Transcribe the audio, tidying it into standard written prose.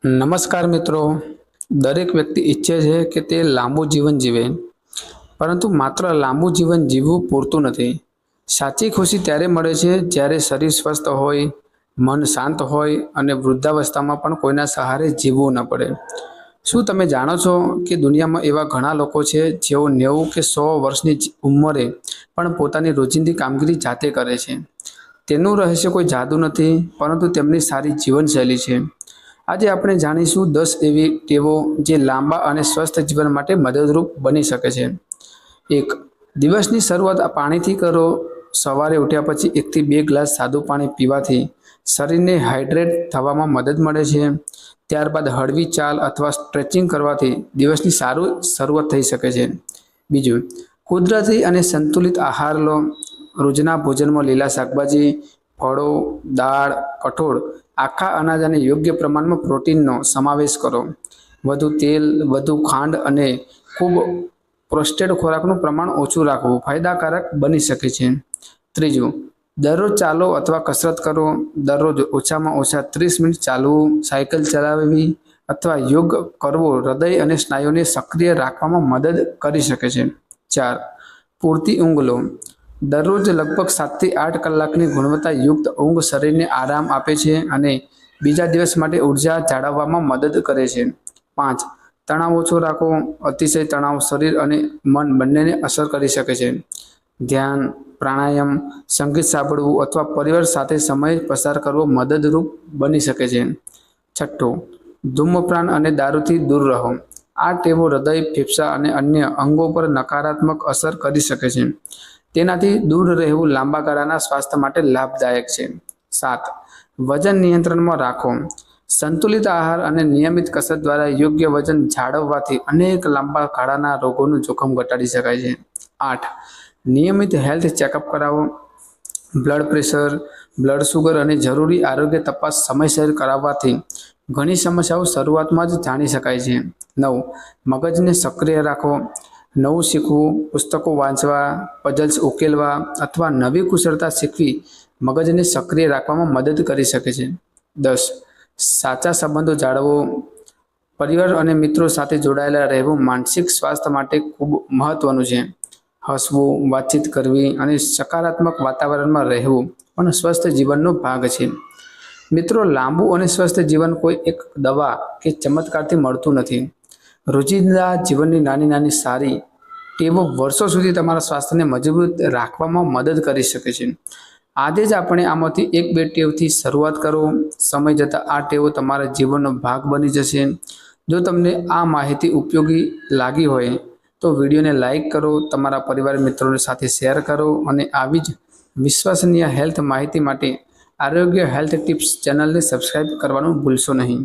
નમસ્કાર મિત્રો, દરેક વ્યક્તિ ઈચ્છે છે કે તે લાંબુ જીવન જીવે, પરંતુ માત્ર લાંબુ જીવન જીવવું પૂરતું નથી. સાચી ખુશી ત્યારે મળે છે જ્યારે શરીર સ્વસ્થ હોય, મન શાંત હોય અને વૃદ્ધાવસ્થામાં પણ કોઈના સહારે જીવવું ન પડે. શું તમે જાણો છો કે દુનિયામાં એવા ઘણા લોકો છે જેઓ 90 કે 100 વર્ષની ઉંમરે પણ પોતાની રોજિંદી કામગીરી જાતે કરે છે? તેનું રહસ્ય કોઈ જાદુ નથી, પરંતુ તેમની સારી જીવનશૈલી છે. આજે આપણે જાણીશું 10 એવી ટેવો જે લાંબા અને સ્વસ્થ જીવન માટે મદદરૂપ બની શકે છે. 1. દિવસની શરૂઆત પાણીથી કરો. સવારે ઉઠ્યા પછી 1 થી 2 ગ્લાસ સાદું પાણી પીવાથી શરીરને હાઇડ્રેટ થવામાં મદદ મળે છે. ત્યારબાદ હળવી ચાલ અથવા સ્ટ્રેચિંગ કરવાથી દિવસની સારું શરૂઆત થઈ શકે છે. બીજું, કુદરતી અને સંતુલિત આહાર લો. રોજના ભોજનમાં લીલા શાકભાજી, ફળો, દાળ, કઠોળ, આખા અનાજ અને યોગ્ય પ્રમાણમાં પ્રોટીનનો સમાવેશ કરો. વધુ તેલ, વધુ ખાંડ અને ખૂબ પ્રોસેસ્ડ ખોરાકનું પ્રમાણ ઓછું રાખવું ફાયદાકારક બની શકે છે. ત્રીજું, દરરોજ ચાલો અથવા કસરત કરો. દરરોજ ઓછામાં ઓછા 30 મિનિટ ચાલવું, સાયકલ ચલાવવી અથવા યોગ કરવો હૃદય અને સ્નાયુને સક્રિય રાખવામાં મદદ કરી શકે છે. 4. પૂરતી ઊંઘ લો. દરરોજ લગભગ 7 થી 8 કલાકની ગુણવત્તાયુક્ત ઊંઘ શરીરને આરામ આપે છે અને બીજા દિવસ માટે ઉર્જા જાળવવામાં મદદ કરે છે. 5. તણાવ ઓછો રાખો. અતિશય તણાવ શરીર અને મન બંનેને અસર કરી શકે છે. ધ્યાન, પ્રાણાયામ, સંગીત સાંભળવું અથવા પરિવાર સાથે સમય પસાર કરવો મદદરૂપ બની શકે છે. 6. ધૂમ્રપાન અને દારૂથી દૂર રહો. આ ટેવો હૃદય, ફેફસાં અને અન્ય અંગો પર નકારાત્મક અસર કરી શકે છે. તેનાથી દૂર રહેવું લાંબા ગાળાના સ્વાસ્થ્ય માટે લાભદાયક છે. 7. વજન નિયંત્રણમાં રાખો. સંતુલિત આહાર અને નિયમિત કસરત દ્વારા યોગ્ય વજન જાળવવાથી અનેક લાંબા ગાળાના રોગોનું જોખમ ઘટાડી શકાય છે. 8. નિયમિત હેલ્થ ચેકઅપ કરાવો. બ્લડ પ્રેશર, બ્લડ શુગર અને જરૂરી આરોગ્ય તપાસ સમયસર કરાવવાથી ઘણી સમસ્યાઓ શરૂઆતમાં જ જાણી શકાય છે. 9. મગજને સક્રિય રાખો. નવું શીખવું, પુસ્તકો વાંચવા, પઝલ્સ ઉકેલવા અથવા નવી કુશળતા શીખવી મગજને સક્રિય રાખવામાં મદદ કરી શકે છે. 10. સાચા સંબંધો જાળવો. પરિવાર અને મિત્રો સાથે જોડાયેલા રહેવું માનસિક સ્વાસ્થ્ય માટે ખૂબ મહત્વનું છે. હસવું, વાતચીત કરવી અને સકારાત્મક વાતાવરણમાં રહેવું પણ સ્વસ્થ જીવનનો ભાગ છે. મિત્રો, લાંબુ અને સ્વસ્થ જીવન કોઈ એક દવા કે ચમત્કારથી મળતું નથી. રોજિંદા જીવનની નાની નાની સારી ટેવો વર્ષો સુધી તમારા સ્વાસ્થ્યને મજબૂત રાખવામાં મદદ કરી શકે છે. આજે જ આપણે આમાંથી 1-2 ટેવથી શરૂઆત કરો. સમય જતાં આ ટેવો તમારા જીવનનો ભાગ બની જશે. જો તમને આ માહિતી ઉપયોગી લાગી હોય તો વિડીયોને લાઈક કરો, તમારા પરિવાર મિત્રોને સાથે શેર કરો અને આવી જ વિશ્વસનીય હેલ્થ માહિતી માટે આરોગ્ય હેલ્થ ટિપ્સ ચેનલને સબસ્ક્રાઇબ કરવાનું ભૂલશો નહીં.